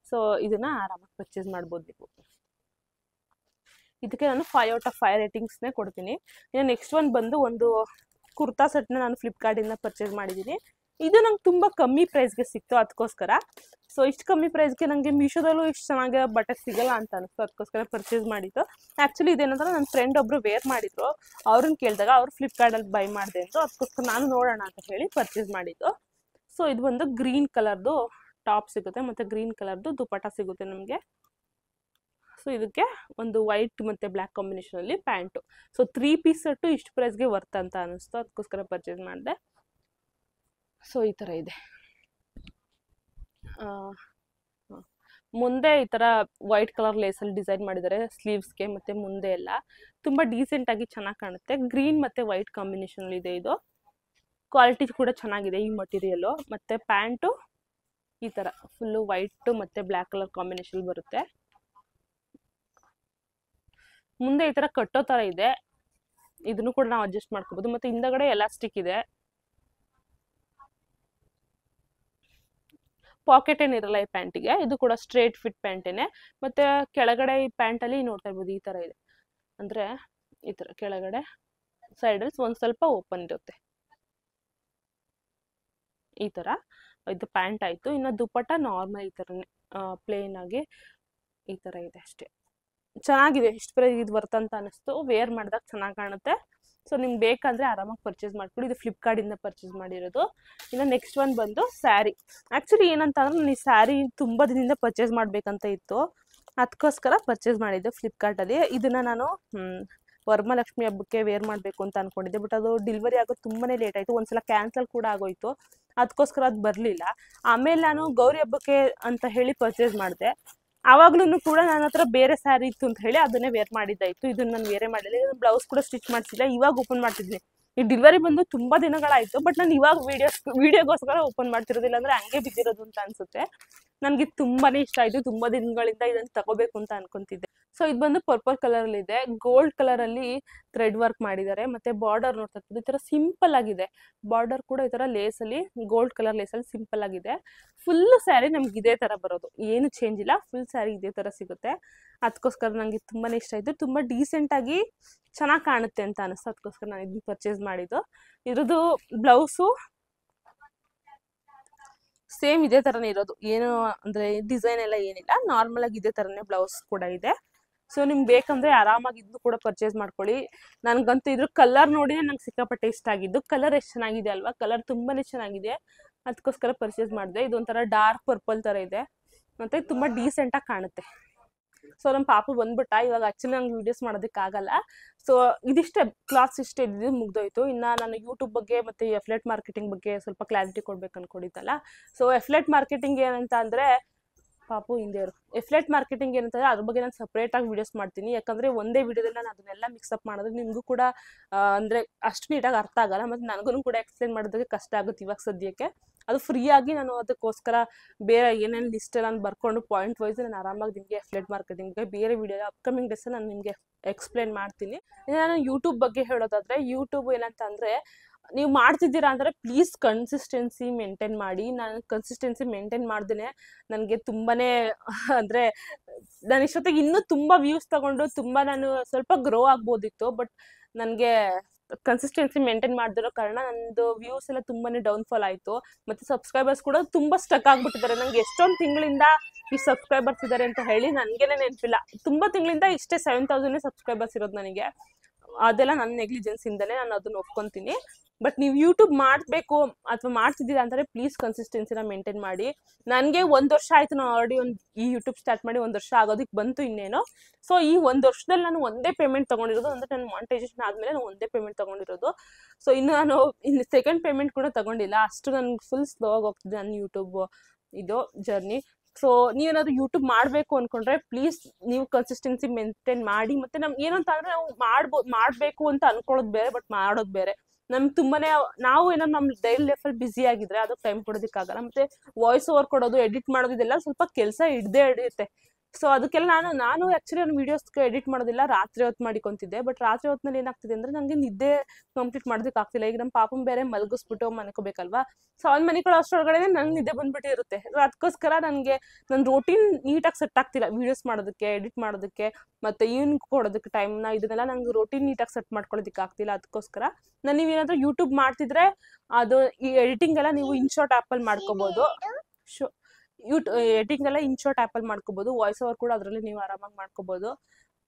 ಸೊ ಇದನ್ನು ಆರಾಮಾಗಿ ಪರ್ಚೇಸ್ ಮಾಡ್ಬೋದು ನೀವು. ಇದಕ್ಕೆ ನಾನು 5 out of 5 ರೇಟಿಂಗ್ಸ್ನೇ ಕೊಡ್ತೀನಿ. ಇನ್ನು ನೆಕ್ಸ್ಟ್ ಒನ್ ಬಂದು ಒಂದು ಕುರ್ತಾ ಸೆಟ್ನ ನಾನು ಫ್ಲಿಪ್ಕಾರ್ಟಿಂದ ಪರ್ಚೇಸ್ ಮಾಡಿದ್ದೀನಿ. ಇದು ನಂಗೆ ತುಂಬ ಕಮ್ಮಿ ಪ್ರೈಸ್ಗೆ ಸಿಕ್ತು, ಅದಕ್ಕೋಸ್ಕರ. ಸೊ ಇಷ್ಟು ಕಮ್ಮಿ ಪ್ರೈಸ್ಗೆ ನನಗೆ ಮೀಶೋದಲ್ಲೂ ಇಷ್ಟು ಚೆನ್ನಾಗಿ ಬಟ್ಟೆ ಸಿಗಲ್ಲ ಅಂತ ಅನಿಸ್ತು, ಅದಕ್ಕೋಸ್ಕರ ಪರ್ಚೇಸ್ ಮಾಡಿದ್ದು. ಆ್ಯಕ್ಚುಲಿ ಇದೇನಂದ್ರೆ ನನ್ನ ಫ್ರೆಂಡ್ ಒಬ್ಬರು ವೇರ್ ಮಾಡಿದ್ರು, ಅವ್ರನ್ನ ಕೇಳಿದಾಗ ಅವ್ರು ಫ್ಲಿಪ್ಕಾರ್ಟಲ್ಲಿ ಬೈ ಮಾಡಿದೆ ಅಂತ, ಅದಕ್ಕೋಸ್ಕರ ನಾನು ನೋಡೋಣ ಅಂತ ಹೇಳಿ ಪರ್ಚೇಸ್ ಮಾಡಿದ್ದು. ಸೊ ಇದು ಒಂದು ಗ್ರೀನ್ ಕಲರ್ದು ಟಾಪ್ ಸಿಗುತ್ತೆ, ಮತ್ತು ಗ್ರೀನ್ ಕಲರ್ದು ದುಪಟ್ಟ ಸಿಗುತ್ತೆ ನಮಗೆ. ಸೊ ಇದಕ್ಕೆ ಒಂದು ವೈಟ್ ಮತ್ತು ಬ್ಲ್ಯಾಕ್ ಕಾಂಬಿನೇಷನಲ್ಲಿ ಪ್ಯಾಂಟು. ಸೊ 3 ಪೀಸ್ ಸೆಟ್ಟು ಇಷ್ಟು ಪ್ರೈಸ್ಗೆ ವರ್ತ್ ಅಂತ ಅನ್ನಿಸ್ತು, ಅದಕ್ಕೋಸ್ಕರ ಪರ್ಚೇಸ್ ಮಾಡಿದೆ. ಸೊ ಈ ಥರ ಇದೆ. ಮುಂದೆ ಈ ಥರ ವೈಟ್ ಕಲರ್ ಲೇಸಲ್ಲಿ ಡಿಸೈನ್ ಮಾಡಿದ್ದಾರೆ ಸ್ಲೀವ್ಸ್ಗೆ, ಮತ್ತು ಮುಂದೆ ಎಲ್ಲ ತುಂಬ ಡೀಸೆಂಟಾಗಿ ಚೆನ್ನಾಗಿ ಕಾಣುತ್ತೆ. ಗ್ರೀನ್ ಮತ್ತು ವೈಟ್ ಕಾಂಬಿನೇಷನಲ್ಲಿ ಇದೆ ಇದು. ಕ್ವಾಲಿಟಿ ಕೂಡ ಚೆನ್ನಾಗಿದೆ ಈ ಮಟೀರಿಯಲ್ಲು. ಮತ್ತು ಪ್ಯಾಂಟು ಈ ಥರ ಫುಲ್ಲು ವೈಟು ಮತ್ತು ಬ್ಲ್ಯಾಕ್ ಕಲರ್ ಕಾಂಬಿನೇಷನ್ ಬರುತ್ತೆ. ಮುಂದೆ ಈ ಥರ ಕಟ್ಟೋ ಥರ ಇದೆ, ಇದನ್ನು ಕೂಡ ನಾವು ಅಡ್ಜಸ್ಟ್ ಮಾಡ್ಕೋಬೋದು. ಮತ್ತು ಹಿಂದಗಡೆ ಎಲಾಸ್ಟಿಕ್ ಇದೆ, ಪಾಕೆಟ್ ಏನಿರಲ್ಲ ಈ ಪ್ಯಾಂಟಿಗೆ. ಇದು ಕೂಡ ಸ್ಟ್ರೇಟ್ ಫಿಟ್ ಪ್ಯಾಂಟೇನೆ. ಮತ್ತು ಕೆಳಗಡೆ ಈ ಪ್ಯಾಂಟಲ್ಲಿ ನೋಡ್ತಾ ಇರ್ಬೋದು ಈ ಥರ ಇದೆ, ಅಂದರೆ ಈ ಥರ ಕೆಳಗಡೆ ಸೈಡಲ್ಲಿ ಒಂದು ಸ್ವಲ್ಪ ಓಪನ್ ಇರುತ್ತೆ ಈ ಥರ. ಇದು ಪ್ಯಾಂಟ್ ಆಯಿತು. ಇನ್ನು ದುಪಟ್ಟ ನಾರ್ಮಲ್ ಈ ಥರನೇ ಪ್ಲೇನ್ ಆಗಿ ಈ ಥರ ಇದೆ ಅಷ್ಟೇ. ಚೆನ್ನಾಗಿದೆ, ಇಷ್ಟು ಪ್ರೈಸ್ ಇದು ವರ್ತ್ ಅಂತ ಅನ್ನಿಸ್ತು. ವೇರ್ ಮಾಡಿದಾಗ ಚೆನ್ನಾಗಿ ಕಾಣುತ್ತೆ. ಸೊ ನಿಮ್ಗೆ ಬೇಕಂದರೆ ಆರಾಮಾಗಿ ಪರ್ಚೇಸ್ ಮಾಡ್ಕೊಳ್ಳಿ. ಇದು ಫ್ಲಿಪ್ಕಾರ್ಟಿಂದ ಪರ್ಚೇಸ್ ಮಾಡಿರೋದು. ಇನ್ನು ನೆಕ್ಸ್ಟ್ ಒನ್ ಬಂದು ಸ್ಯಾರಿ. ಆ್ಯಕ್ಚುಲಿ ಏನಂತ ಅಂದ್ರೆ ನಾನು ಈ ಸ್ಯಾರಿ ತುಂಬ ದಿನದಿಂದ ಪರ್ಚೇಸ್ ಮಾಡಬೇಕಂತ ಇತ್ತು, ಅದಕ್ಕೋಸ್ಕರ ಪರ್ಚೇಸ್ ಮಾಡಿದ್ದೆ ಫ್ಲಿಪ್ಕಾರ್ಟಲ್ಲಿ. ಇದನ್ನು ನಾನು ವರಮಹಾಲಕ್ಷ್ಮಿ ಹಬ್ಬಕ್ಕೆ ವೇರ್ ಮಾಡಬೇಕು ಅಂತ ಅಂದ್ಕೊಂಡಿದ್ದೆ, ಬಟ್ ಅದು ಡೆಲಿವರಿ ಆಗೋದು ತುಂಬಾ ಲೇಟ್ ಆಯಿತು. ಒಂದ್ಸಲ ಕ್ಯಾನ್ಸಲ್ ಕೂಡ ಆಗೋಯ್ತು, ಅದಕ್ಕೋಸ್ಕರ ಅದು ಬರಲಿಲ್ಲ. ಆಮೇಲೆ ನಾನು ಗೌರಿ ಹಬ್ಬಕ್ಕೆ ಅಂತ ಹೇಳಿ ಪರ್ಚೇಸ್ ಮಾಡಿದೆ. ಆವಾಗ್ಲೂ ಕೂಡ ನನ್ನ ಹತ್ರ ಬೇರೆ ಸ್ಯಾರಿ ಇತ್ತು ಅಂತ ಹೇಳಿ ಅದನ್ನೇ ವೇರ್ ಮಾಡಿದ್ದಾಯಿತು. ಇದನ್ನು ನಾನು ವೇರೇ ಮಾಡಿಲ್ಲ. ಇದನ್ನು ಬ್ಲೌಸ್ ಕೂಡ ಸ್ಟಿಚ್ ಮಾಡಿಸಿಲ್ಲ, ಇವಾಗ ಓಪನ್ ಮಾಡ್ತಿದ್ದೀನಿ. ಈ ಡೆಲಿವರಿ ಬಂದು ತುಂಬ ದಿನಗಳಾಯಿತು, ಬಟ್ ನಾನು ಇವಾಗ ವಿಡಿಯೋಗೋಸ್ಕರ ಓಪನ್ ಮಾಡ್ತಿರೋದಿಲ್ಲ, ಅಂದರೆ ಹಂಗೆ ಬಿದ್ದಿರೋದು ಅಂತ ಅನಿಸುತ್ತೆ. ನನಗೆ ತುಂಬಾ ಇಷ್ಟ ಆಯಿತು, ತುಂಬ ದಿನಗಳಿಂದ ಇದನ್ನು ತಗೋಬೇಕು ಅಂತ ಅನ್ಕೊಂತಿದ್ದೆ. ಸೊ ಇದು ಬಂದು ಪರ್ಪಲ್ ಕಲರಲ್ಲಿ ಇದೆ, ಗೋಲ್ಡ್ ಕಲರಲ್ಲಿ ಥ್ರೆಡ್ ವರ್ಕ್ ಮಾಡಿದ್ದಾರೆ. ಮತ್ತು ಬಾರ್ಡರ್ ನೋಡ್ತಾ ಇರ್ಬೋದು, ಈ ಥರ ಸಿಂಪಲ್ ಆಗಿದೆ. ಬಾರ್ಡರ್ ಕೂಡ ಈ ಥರ ಲೇಸಲ್ಲಿ ಗೋಲ್ಡ್ ಕಲರ್ ಲೇಸಲ್ಲಿ ಸಿಂಪಲ್ ಆಗಿದೆ. ಫುಲ್ ಸ್ಯಾರಿ ನಮ್ಗೆ ಇದೇ ಥರ ಬರೋದು, ಏನು ಚೇಂಜ್ ಇಲ್ಲ, ಫುಲ್ ಸ್ಯಾರಿ ಇದೇ ಥರ ಸಿಗುತ್ತೆ. ಅದಕ್ಕೋಸ್ಕರ ನನಗೆ ತುಂಬಾ ಇಷ್ಟ ಆಯಿತು. ತುಂಬ ಡೀಸೆಂಟಾಗಿ ಚೆನ್ನಾಗಿ ಕಾಣುತ್ತೆ ಅಂತ ಅನಿಸ್ತು, ಅದಕ್ಕೋಸ್ಕರ ನಾನು ಇದನ್ನು ಪರ್ಚೇಸ್ ಮಾಡಿದ್ದು. ಇದ್ರದ್ದು ಬ್ಲೌಸು ಸೇಮ್ ಇದೇ ಥರನೇ ಇರೋದು, ಏನು ಅಂದರೆ ಡಿಸೈನ್ ಎಲ್ಲ ಏನಿಲ್ಲ, ನಾರ್ಮಲ್ ಆಗಿ ಇದೇ ಥರನೇ ಬ್ಲೌಸ್ ಕೂಡ ಇದೆ. ಸೊ ನಿಮ್ಗೆ ಬೇಕಂದರೆ ಆರಾಮಾಗಿ ಇದನ್ನು ಕೂಡ ಪರ್ಚೇಸ್ ಮಾಡ್ಕೊಳ್ಳಿ. ನನಗಂತೂ ಇದ್ರ ಕಲರ್ ನೋಡಿನೇ ನಂಗೆ ಸಿಕ್ಕಾಪಟ್ಟೆ ಇಷ್ಟ ಆಗಿದ್ದು. ಕಲರ್ ಎಷ್ಟು ಚೆನ್ನಾಗಿದೆ ಅಲ್ವಾ, ಕಲರ್ ತುಂಬಾ ಚೆನ್ನಾಗಿದೆ, ಅದಕ್ಕೋಸ್ಕರ ಪರ್ಚೇಸ್ ಮಾಡಿದೆ. ಇದೊಂಥರ ಡಾರ್ಕ್ ಪರ್ಪಲ್ ಥರ ಇದೆ, ಮತ್ತು ತುಂಬ ಡೀಸೆಂಟಾಗಿ ಕಾಣುತ್ತೆ. ಸೊ ನಮ್ಮ ಪಾಪು ಬಂದ್ಬಿಟ್ಟ, ಇವಾಗ ಆ್ಯಕ್ಚುಲಿ ನಂಗೆ ವೀಡಿಯೋಸ್ ಮಾಡೋದಕ್ಕಾಗಲ್ಲ. ಸೊ ಇದಿಷ್ಟೇ, ಕ್ಲಾತ್ಸ್ ಇಷ್ಟೇ ಇದ್ದಿದ್ದು ಮುಗ್ದೋಯ್ತು. ಇನ್ನು ನಾನು ಯೂಟ್ಯೂಬ್ ಬಗ್ಗೆ ಮತ್ತು ಎಫ್ಲೆಟ್ ಮಾರ್ಕೆಟಿಂಗ್ ಬಗ್ಗೆ ಸ್ವಲ್ಪ ಕ್ಲಾರಿಟಿ ಕೊಡ್ಬೇಕು ಅನ್ಕೊಂಡಿದ್ದಲ್ಲ. ಸೊ ಎಫ್ಲೆಟ್ ಮಾರ್ಕೆಟಿಂಗ್ ಏನಂತ ಅಂದರೆ, ಪಾಪು ಹಿಂದೇರು ಎಫ್ಲೆಟ್ ಮಾರ್ಕೆಟಿಂಗ್ ಏನಂತಂದರೆ ಅದ್ರ ಬಗ್ಗೆ ನಾನು ಸಪ್ರೇಟಾಗಿ ವೀಡಿಯೋಸ್ ಮಾಡ್ತೀನಿ. ಯಾಕಂದರೆ ಒಂದೇ ವೀಡಿಯೋದಲ್ಲಿ ನಾನು ಅದನ್ನೆಲ್ಲ ಮಿಕ್ಸಪ್ ಮಾಡೋದು ನಿಮಗೂ ಕೂಡ ಅಂದರೆ ಅಷ್ಟು ನೀಟಾಗಿ ಅರ್ಥ ಆಗಲ್ಲ, ಮತ್ತು ನನಗೂ ಕೂಡ ಎಕ್ಸ್ಪ್ಲೇನ್ ಮಾಡೋದಕ್ಕೆ ಕಷ್ಟ ಆಗುತ್ತೆ ಇವಾಗ ಸದ್ಯಕ್ಕೆ. ಅದು ಫ್ರೀಯಾಗಿ ನಾನು ಅದಕ್ಕೋಸ್ಕರ ಬೇರೆ ಏನೇನು ಲಿಸ್ಟಲ್ಲಿ ನಾನು ಬರ್ಕೊಂಡು ಪಾಯಿಂಟ್ ವೈಸ್ ನಾನು ಆರಾಮಾಗಿ ನಿಮಗೆ ಎಫ್ಲೆಟ್ ಮಾರ್ಕೆಟಿಂಗ್ಗೆ ಬೇರೆ ವೀಡಿಯೋ ಅಪ್ಕಮಿಂಗ್ ಡೇಸಲ್ಲಿ ನಾನು ನಿಮಗೆ ಎಕ್ಸ್ಪ್ಲೇನ್ ಮಾಡ್ತೀನಿ. ನಾನು ಯೂಟ್ಯೂಬ್ ಬಗ್ಗೆ ಹೇಳೋದಾದರೆ, ಯೂಟ್ಯೂಬ್ ಏನಂತ ಅಂದರೆ, ನೀವು ಮಾಡ್ತಿದ್ದೀರಾ ಅಂದರೆ ಪ್ಲೀಸ್ ಕನ್ಸಿಸ್ಟೆನ್ಸಿ ಮೇಂಟೈನ್ ಮಾಡಿ. ನಾನು ಕನ್ಸಿಸ್ಟೆನ್ಸಿ ಮೇಂಟೈನ್ ಮಾಡ್ದೇ ನನಗೆ ತುಂಬಾ ಅಂದರೆ ನಾನು ಇಷ್ಟೊತ್ತಿಗೆ ಇನ್ನೂ ತುಂಬ ವ್ಯೂಸ್ ತಗೊಂಡು ತುಂಬ ನಾನು ಸ್ವಲ್ಪ ಗ್ರೋ ಆಗ್ಬೋದಿತ್ತು, ಬಟ್ ನನಗೆ ಕನ್ಸಿಸ್ಟೆನ್ಸಿ ಮೇಂಟೈನ್ ಮಾಡ್ದಿರೋ ಕಾರಣ ನಂದು ವ್ಯೂಸ್ ಎಲ್ಲ ತುಂಬಾ ಡೌನ್ಫಾಲ್ ಆಯಿತು. ಮತ್ತು ಸಬ್ಸ್ಕ್ರೈಬರ್ಸ್ ಕೂಡ ತುಂಬ ಸ್ಟಕ್ ಆಗಿಬಿಟ್ಟಿದ್ದಾರೆ. ನನಗೆ ಎಷ್ಟೊಂದು ತಿಂಗಳಿಂದ ಈ ಸಬ್ಸ್ಕ್ರೈಬರ್ಸ್ ಇದ್ದಾರೆ ಅಂತ ಹೇಳಿ ನನಗೇನೆ ನೆನಪಿಲ್ಲ. ತುಂಬ ತಿಂಗಳಿಂದ ಇಷ್ಟೇ 7000 ಸಬ್ಸ್ಕ್ರೈಬರ್ಸ್ ಇರೋದು ನನಗೆ. ಅದೆಲ್ಲ ನನ್ನ ನೆಗ್ಲಿಜೆನ್ಸಿಂದಲೇ ನಾನು ಅದನ್ನು ಒಪ್ಕೊತೀನಿ. ಬಟ್ ನೀವು ಯೂಟ್ಯೂಬ್ ಮಾಡಬೇಕು ಅಥವಾ ಮಾಡ್ತಿದ್ದೀರಾ ಅಂದರೆ ಪ್ಲೀಸ್ ಕನ್ಸಿಸ್ಟೆನ್ಸಿನ ಮೇಂಟೈನ್ ಮಾಡಿ. ನನಗೆ 1 ವರ್ಷ ಆಯಿತು, ನಾನು ಆಲ್ರೆಡಿ ಈ ಯೂಟ್ಯೂಬ್ ಸ್ಟಾರ್ಟ್ ಮಾಡಿ 1 ವರ್ಷ ಆಗೋದಕ್ಕೆ ಬಂತು ಇನ್ನೇನು. ಸೊ ಈ 1 ವರ್ಷದಲ್ಲಿ ನಾನು ಒಂದೇ ಪೇಮೆಂಟ್ ತೊಗೊಂಡಿರೋದು, ಅಂದರೆ ನಾನು ಮಾನಿಟೈಸೇಷನ್ ಆದಮೇಲೆ ನಾನು ಒಂದೇ ಪೇಮೆಂಟ್ ತೊಗೊಂಡಿರೋದು. ಸೊ ಇನ್ನು ಸೆಕೆಂಡ್ ಪೇಮೆಂಟ್ ಕೂಡ ತೊಗೊಂಡಿಲ್ಲ. ಅಷ್ಟು ನನಗೆ ಫುಲ್ ಸ್ಲೋ ಆಗಿ ಹೋಗ್ತಿದೆ ನನ್ನ ಯೂಟ್ಯೂಬ್ ಇದು ಜರ್ನಿ. ಸೊ ನೀವೇನಾದರೂ ಯೂಟ್ಯೂಬ್ ಮಾಡಬೇಕು ಅಂದ್ಕೊಂಡ್ರೆ ಪ್ಲೀಸ್ ನೀವು ಕನ್ಸಿಸ್ಟೆನ್ಸಿ ಮೇಂಟೈನ್ ಮಾಡಿ. ಮತ್ತು ನಮ್ಗೆ ಏನಂತ ಅಂದರೆ, ನಾವು ಮಾಡಬೇಕು ಅಂತ ಅಂದ್ಕೊಳ್ಳೋದು ಬೇರೆ, ಬಟ್ ಮಾಡೋದು ಬೇರೆ. ನಮ್ಗೆ ತುಂಬಾ ನಾವು ಏನಾದ್ರು ನಮ್ಮ ಡೈಲಿ ಲೈಫಲ್ಲಿ ಬ್ಯುಸಿ ಆಗಿದ್ರೆ ಅದಕ್ಕೆ ಟೈಮ್ ಕೊಡೋದಕ್ಕಾಗಲ್ಲ. ಮತ್ತು ವಾಯ್ಸ್ ಓವರ್ ಕೊಡೋದು, ಎಡಿಟ್ ಮಾಡೋದು, ಇದೆಲ್ಲ ಸ್ವಲ್ಪ ಕೆಲಸ ಹಿಡಿಯುತ್ತೆ. ಸೊ ಅದಕ್ಕೆಲ್ಲ ನಾನು ಆ್ಯಕ್ಚುಲಿ ನನ್ನ ವೀಡಿಯೋಸ್ಗೆ ಎಡಿಟ್ ಮಾಡೋದಿಲ್ಲ, ರಾತ್ರಿ ಹೊತ್ತು ಮಾಡಿಕೊತಿದ್ದೆ. ಬಟ್ ರಾತ್ರಿ ಹೊತ್ತಿನಲ್ಲಿ ಏನಾಗ್ತಿದೆ ಅಂದರೆ ನನಗೆ ನಿದ್ದೆ ಕಂಪ್ಲೀಟ್ ಮಾಡೋದಕ್ಕೆ ಆಗ್ತಿಲ್ಲ. ಈಗ ನಮ್ಮ ಪಾಪನ ಬೇರೆ ಮಲಗಿಸ್ಬಿಟ್ಟು ಮನ್ಕೋಬೇಕಲ್ವಾ. ಸೊ ಅವ್ನು ಮನೆಗಳು ಅಷ್ಟರೊಳಗಡೆ ನಂಗೆ ನಿದ್ದೆ ಬಂದ್ಬಿಟ್ಟಿರುತ್ತೆ. ಅದಕ್ಕೋಸ್ಕರ ನನಗೆ ನನ್ನ ರೂಟೀನ್ ನೀಟಾಗಿ ಸೆಟ್ ಆಗ್ತಿಲ್ಲ ವೀಡಿಯೋಸ್ ಮಾಡೋದಕ್ಕೆ, ಎಡಿಟ್ ಮಾಡೋದಕ್ಕೆ, ಮತ್ತು ಈವ್ನಿಂಗ್ ಕೊಡೋದಕ್ಕೆ ಟೈಮ್ನ, ಇದನ್ನೆಲ್ಲ ನಂಗೆ ರೂಟೀನ್ ನೀಟಾಗಿ ಸೆಟ್ ಮಾಡ್ಕೊಳ್ಳೋದಕ್ಕೆ ಆಗ್ತಿಲ್ಲ. ಅದಕ್ಕೋಸ್ಕರ ನಾನು ನೀವೇನಾದರೂ ಯೂಟ್ಯೂಬ್ ಮಾಡ್ತಿದ್ರೆ ಅದು ಈ ಎಡಿಟಿಂಗ್ ಎಲ್ಲ ನೀವು ಇನ್ಶಾರ್ಟ್ ಆ್ಯಪಲ್ಲಿ ಮಾಡ್ಕೋಬೋದು. ಎಡಿಟಿಂಗ್ ಎಲ್ಲ ಇನ್ಶಾರ್ಟ್ ಆ್ಯಪಲ್ಲಿ ಮಾಡ್ಕೋಬೋದು. ವಾಯ್ಸ್ ಓವರ್ ಕೂಡ ಅದರಲ್ಲಿ ನೀವು ಆರಾಮಾಗಿ ಮಾಡ್ಕೋಬೋದು.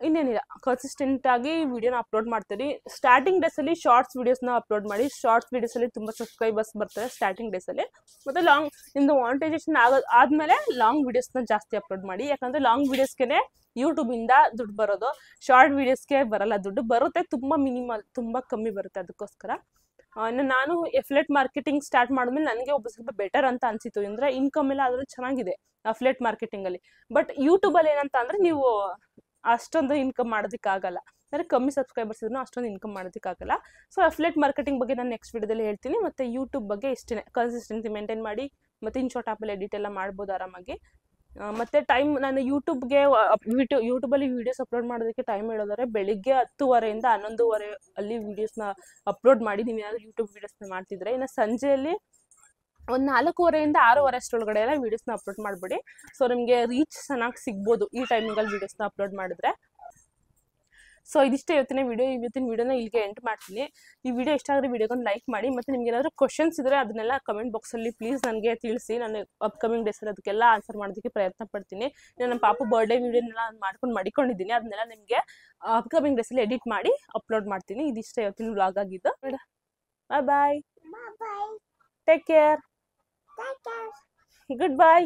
ಇನ್ನೇನಿಲ್ಲ, ಕನ್ಸಿಸ್ಟೆಂಟಾಗಿ ವೀಡಿಯೋನ ಅಪ್ಲೋಡ್ ಮಾಡ್ತೀರಿ. ಸ್ಟಾರ್ಟಿಂಗ್ ಡೇಸಲ್ಲಿ ಶಾರ್ಟ್ಸ್ ವೀಡಿಯೋಸ್ನ ಅಪ್ಲೋಡ್ ಮಾಡಿ. ಶಾರ್ಟ್ಸ್ ವೀಡಿಯೋಸಲ್ಲಿ ತುಂಬ ಸಬ್ಸ್ಕ್ರೈಬರ್ಸ್ ಬರ್ತಾರೆ ಸ್ಟಾರ್ಟಿಂಗ್ ಡೇಸಲ್ಲಿ. ಮತ್ತು ನಿಮ್ಮದು ಮಾನಿಟೈಸೇಷನ್ ಆದಮೇಲೆ ಲಾಂಗ್ ವೀಡಿಯೋಸ್ನ ಜಾಸ್ತಿ ಅಪ್ಲೋಡ್ ಮಾಡಿ. ಯಾಕಂದರೆ ಲಾಂಗ್ ವೀಡಿಯೋಸ್ಗೆ ಯೂಟ್ಯೂಬಿಂದ ದುಡ್ಡು ಬರೋದು, ಶಾರ್ಟ್ ವೀಡಿಯೋಸ್ಗೆ ಬರಲ್ಲ. ದುಡ್ಡು ಬರುತ್ತೆ, ತುಂಬ ಮಿನಿಮಲ್, ತುಂಬ ಕಮ್ಮಿ ಬರುತ್ತೆ. ಅದಕ್ಕೋಸ್ಕರ ನಾನು ಎಫ್ಲೆಟ್ ಮಾರ್ಕೆಟಿಂಗ್ ಸ್ಟಾರ್ಟ್ ಮಾಡಿದ್ಮೇಲೆ ನನಗೆ ಒಬ್ಬ ಸ್ವಲ್ಪ ಬೆಟರ್ ಅಂತ ಅನಿಸಿತು. ಅಂದರೆ ಇನ್ಕಮ್ ಎಲ್ಲ ಅದರಲ್ಲಿ ಚೆನ್ನಾಗಿದೆ ಅಫ್ಲೆಟ್ ಮಾರ್ಕೆಟಿಂಗಲ್ಲಿ. ಬಟ್ ಯೂಟ್ಯೂಬಲ್ಲಿ ಏನಂತ ಅಂದರೆ ನೀವು ಅಷ್ಟೊಂದು ಇನ್ಕಮ್ ಮಾಡೋದಕ್ಕಾಗಲ್ಲ. ಅಂದರೆ ಕಮ್ಮಿ ಸಬ್ಸ್ಕ್ರೈಬರ್ಸ್ ಇದ್ರೂ ಅಷ್ಟೊಂದು ಇನ್ಕಮ್ ಮಾಡೋದಕ್ಕಾಗಲ್ಲ. ಸೊ ಅಫ್ಲೆಟ್ ಮಾರ್ಕೆಟಿಂಗ್ ಬಗ್ಗೆ ನಾನು ನೆಕ್ಸ್ಟ್ ವಿಡಿಯೋದಲ್ಲಿ ಹೇಳ್ತೀನಿ. ಮತ್ತು ಯೂಟ್ಯೂಬ್ ಬಗ್ಗೆ ಇಷ್ಟೇ, ಕನ್ಸಿಸ್ಟೆನ್ಸಿ ಮೇಂಟೈನ್ ಮಾಡಿ. ಮತ್ತು ಇನ್ಶಾರ್ಟ್ ಆ್ಯಪಲ್ಲಿ ಎಡಿಟ್ ಎಲ್ಲ ಮಾಡ್ಬೋದು ಆರಾಮಾಗಿ. ಮತ್ತು ಟೈಮ್ ನಾನು ಯೂಟ್ಯೂಬಲ್ಲಿ ವೀಡಿಯೋಸ್ ಅಪ್ಲೋಡ್ ಮಾಡೋದಕ್ಕೆ ಟೈಮ್ ಹೇಳೋದಾದ್ರೆ ಬೆಳಿಗ್ಗೆ 10:30 11:30 ಅಲ್ಲಿ ವೀಡಿಯೋಸ್ನ ಅಪ್ಲೋಡ್ ಮಾಡಿ. ನೀವು ಏನಾದರೂ ಯೂಟ್ಯೂಬ್ ವೀಡಿಯೋಸ್ನ ಮಾಡ್ತಿದ್ರೆ, ಇನ್ನು ಸಂಜೆಯಲ್ಲಿ ಒಂದು 4:30 6:00 ಅಷ್ಟರೊಳಗಡೆ ಎಲ್ಲ ವೀಡಿಯೋಸ್ನ ಅಪ್ಲೋಡ್ ಮಾಡಿಬಿಡಿ. ಸೊ ನಿಮಗೆ ರೀಚ್ ಚೆನ್ನಾಗಿ ಸಿಗ್ಬೋದು ಈ ಟೈಮಿಂಗಲ್ಲಿ ವೀಡಿಯೋಸ್ನ ಅಪ್ಲೋಡ್ ಮಾಡಿದ್ರೆ. ಸೊ ಇದಿಷ್ಟೇ ಇವತ್ತಿನ ವಿಡಿಯೋನ ಇಲ್ಲಿಗೆ ಎಂಡ್ ಮಾಡ್ತೀನಿ. ಈ ವಿಡಿಯೋ ಇಷ್ಟ ಆದರೆ ವಿಡಿಯೋಗೊಂದು ಲೈಕ್ ಮಾಡಿ. ಮತ್ತು ನಿಮ್ಗೆ ಏನಾದರೂ ಕ್ವಶನ್ಸ್ ಇದ್ದರೆ ಅದನ್ನೆಲ್ಲ ಕಮೆಂಟ್ ಬಾಕ್ಸಲ್ಲಿ ಪ್ಲೀಸ್ ನನಗೆ ತಿಳಿಸಿ. ನಾನು ಅಪ್ಕಮಿಂಗ್ ಡೇಸಲ್ಲಿ ಅದಕ್ಕೆಲ್ಲ ಆನ್ಸರ್ ಮಾಡೋದಕ್ಕೆ ಪ್ರಯತ್ನ ಪಡ್ತೀನಿ. ನನ್ನ ಪಾಪು ಬರ್ಡೇ ವಿಡಿಯೋನೆಲ್ಲ ಮಾಡ್ಕೊಂಡಿದ್ದೀನಿ. ಅದನ್ನೆಲ್ಲ ನಿಮಗೆ ಅಪ್ಕಮಿಂಗ್ ಡೇಸಲ್ಲಿ ಎಡಿಟ್ ಮಾಡಿ ಅಪ್ಲೋಡ್ ಮಾಡ್ತೀನಿ. ಇದಿಷ್ಟೇ ಇವತ್ತಿನ ವ್ಲಾಗ್ ಆಗಿದ್ದು. ಬಾಯ್ ಬಾಯ್, ಟೇಕ್ ಕೇರ್, ಗುಡ್ ಬಾಯ್.